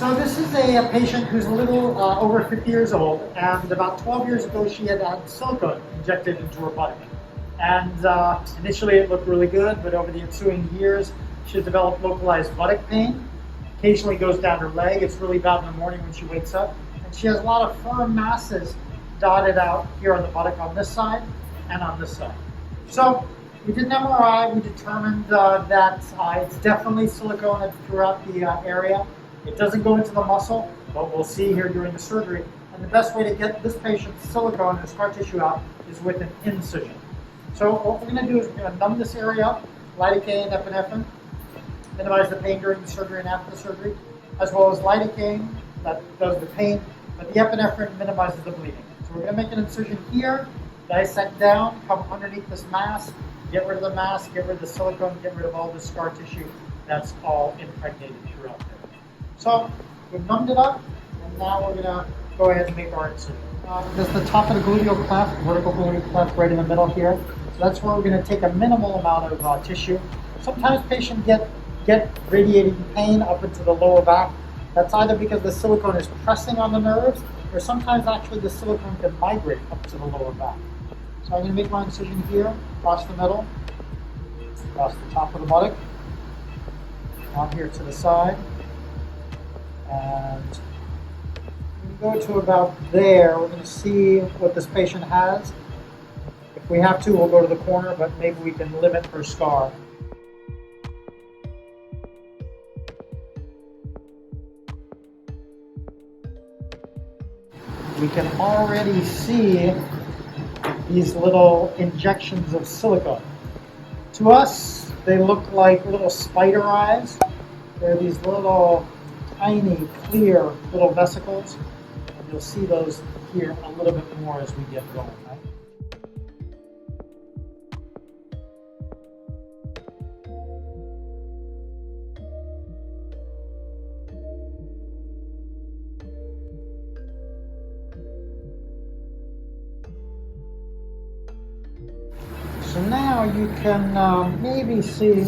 So this is a patient who's a little over 50 years old, and about 12 years ago she had silicone injected into her buttock. And initially it looked really good, but over the ensuing years she developed localized buttock pain. Occasionally goes down her leg. It's really bad in the morning when she wakes up. And she has a lot of firm masses dotted out here on the buttock on this side and on this side. So we did an MRI. We determined that it's definitely silicone throughout the area. It doesn't go into the muscle, but we'll see here during the surgery. And the best way to get this patient's silicone and scar tissue out is with an incision. So what we're going to do is we're going to numb this area up, lidocaine, epinephrine, minimize the pain during the surgery and after the surgery, as well as lidocaine, that does the pain, but the epinephrine minimizes the bleeding. So we're going to make an incision here, dissect down, come underneath this mass, get rid of the mass, get rid of the silicone, get rid of all the scar tissue that's all impregnated throughout there. So we've numbed it up, and now we're going to go ahead and make our incision. There's the top of the gluteal cleft, vertical gluteal cleft right in the middle here. So that's where we're going to take a minimal amount of tissue. Sometimes patients get radiating pain up into the lower back. That's either because the silicone is pressing on the nerves, or sometimes actually the silicone can migrate up to the lower back. So I'm going to make my incision here, across the middle, across the top of the buttock, on here to the side. And when we go to about there, we're going to see what this patient has. If we have to, we'll go to the corner, but maybe we can limit her scar. We can already see these little injections of silicone. To us, they look like little spider eyes. They're these little tiny, clear little vesicles. And you'll see those here a little bit more as we get going, right? So now you can maybe see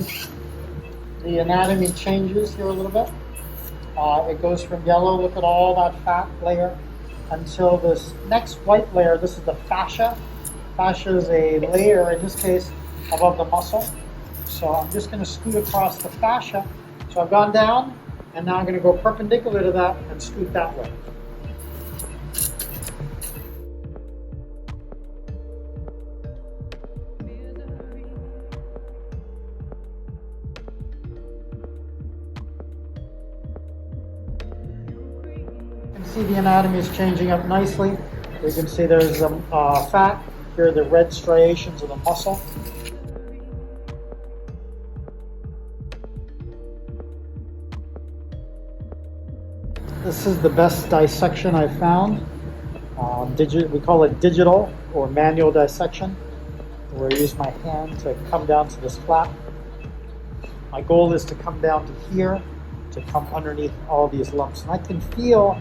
the anatomy changes here a little bit. It goes from yellow, look at all that fat layer, until this next white layer. This is the fascia. Fascia is a layer, in this case, above the muscle. So I'm just going to scoot across the fascia. So I've gone down, and now I'm going to go perpendicular to that and scoot that way. See the anatomy is changing up nicely. You can see there's fat. Here are the red striations of the muscle. This is the best dissection I've found. We call it digital or manual dissection, where I use my hand to come down to this flap. My goal is to come down to here, to come underneath all these lumps. And I can feel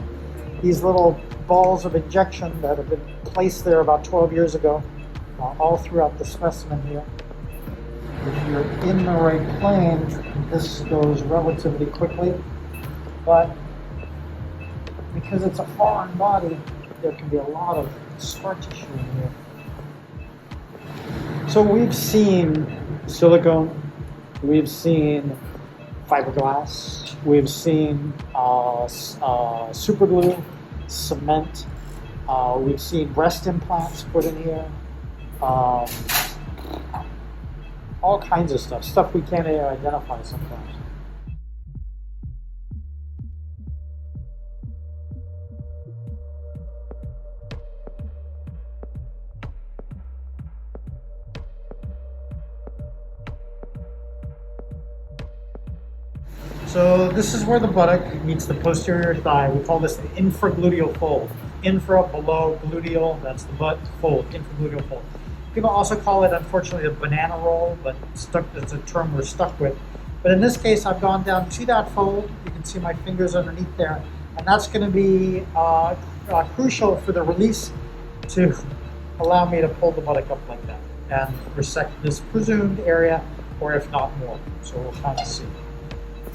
these little balls of injection that have been placed there about 12 years ago, all throughout the specimen here. If you're in the right plane, this goes relatively quickly, but because it's a foreign body, there can be a lot of scar tissue in here. So we've seen silicone, we've seen fiberglass, we've seen super glue, cement, we've seen breast implants put in here, all kinds of stuff we can't identify sometimes. So this is where the buttock meets the posterior thigh. We call this the infragluteal fold. Infra, below, gluteal, that's the butt, fold, infragluteal fold. People also call it, unfortunately, a banana roll, but it's a term we're stuck with. But in this case, I've gone down to that fold. You can see my fingers underneath there. And that's going to be crucial for the release to allow me to pull the buttock up like that and resect this presumed area, or if not more. So we'll kind of see.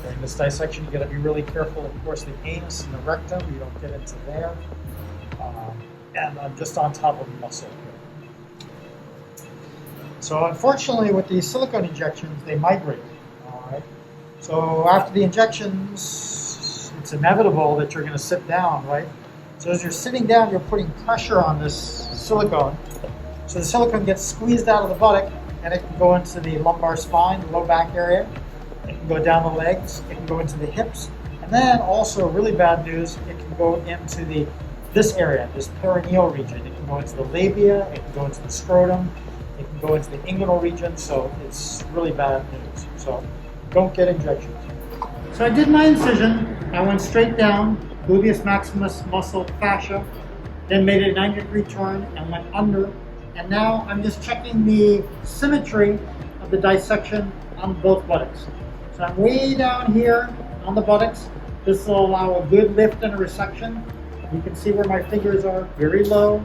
During this dissection, you got to be really careful, of course, the anus and the rectum. You don't get into there. And I'm just on top of the muscle here. So unfortunately, with these silicone injections, they migrate. All right. So after the injections, it's inevitable that you're going to sit down, right? So as you're sitting down, you're putting pressure on this silicone. So the silicone gets squeezed out of the buttock, and it can go into the lumbar spine, the low back area. It can go down the legs. It can go into the hips. And then also, really bad news, it can go into this area, this perineal region. It can go into the labia. It can go into the scrotum. It can go into the inguinal region. So it's really bad news. So don't get injections. So I did my incision. I went straight down, gluteus maximus muscle fascia, then made a 90-degree turn and went under. And now I'm just checking the symmetry of the dissection on both buttocks. So I'm way down here on the buttocks. This will allow a good lift and a resection. You can see where my fingers are, very low,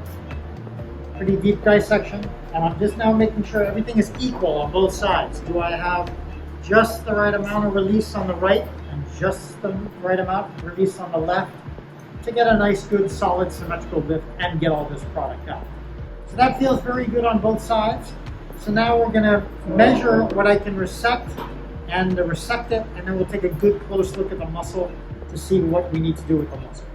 pretty deep dissection. And I'm just now making sure everything is equal on both sides. Do I have just the right amount of release on the right and just the right amount of release on the left to get a nice, good, solid, symmetrical lift and get all this product out. So that feels very good on both sides. So now we're going to measure what I can resect and resect it, and then we'll take a good close look at the muscle to see what we need to do with the muscle.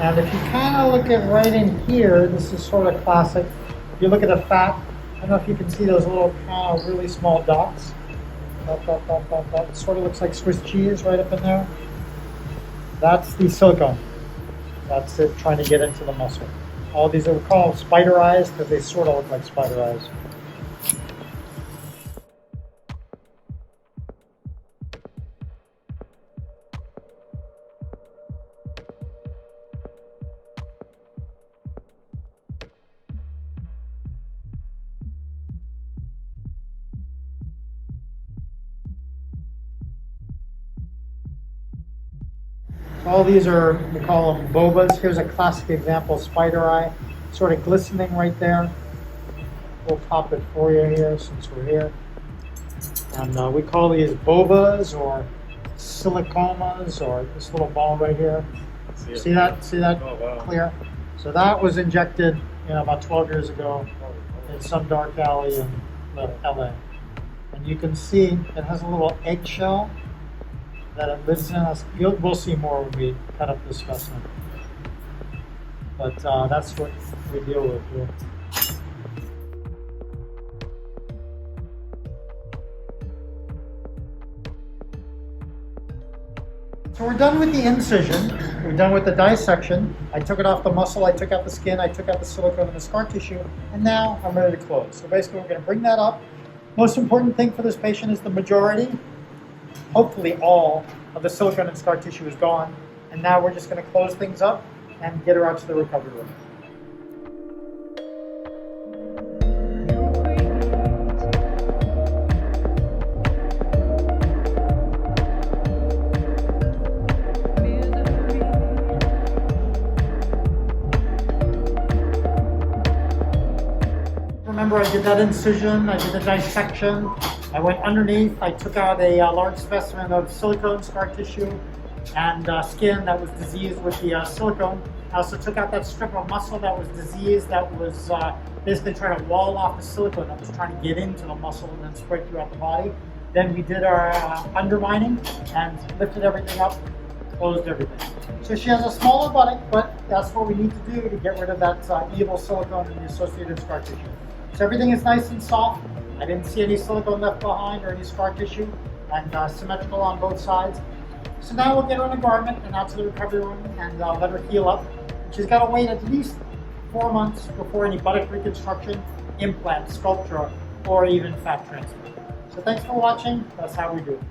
And if you kind of look at right in here, this is sort of classic. If you look at the fat, I don't know if you can see those little kind of really small dots. It sort of looks like Swiss cheese right up in there. That's the silicone. That's it trying to get into the muscle. All these are called spider eyes because they sort of look like spider eyes. All these are, we call them bobas. Here's a classic example, spider eye, sort of glistening right there. We'll pop it for you here since we're here. And we call these bobas or silicomas, or this little ball right here. See that? See that? Oh, wow. Clear? So that was injected, about 12 years ago in some dark alley in LA. And you can see it has a little eggshell that it lives in us. We'll see more when we cut up this specimen. But that's what we deal with here. So we're done with the incision. We're done with the dissection. I took it off the muscle, I took out the skin, I took out the silicone and the scar tissue, and now I'm ready to close. So basically we're going to bring that up. Most important thing for this patient is the majority, hopefully all, of the silicone and scar tissue is gone. And now we're just going to close things up and get her out to the recovery room. Remember, I did that incision, I did the dissection, I went underneath, I took out a large specimen of silicone, scar tissue, and skin that was diseased with the silicone. I also took out that strip of muscle that was diseased, that was basically trying to wall off the silicone that was trying to get into the muscle and then spread throughout the body. Then we did our undermining and lifted everything up, closed everything. So she has a smaller buttock, but that's what we need to do to get rid of that evil silicone and the associated scar tissue. So everything is nice and soft. I didn't see any silicone left behind or any scar tissue, and symmetrical on both sides. So now we'll get her in a garment and out to the recovery room and let her heal up. She's got to wait at least 4 months before any buttock reconstruction, implant, sculpture, or even fat transfer. So thanks for watching. That's how we do it.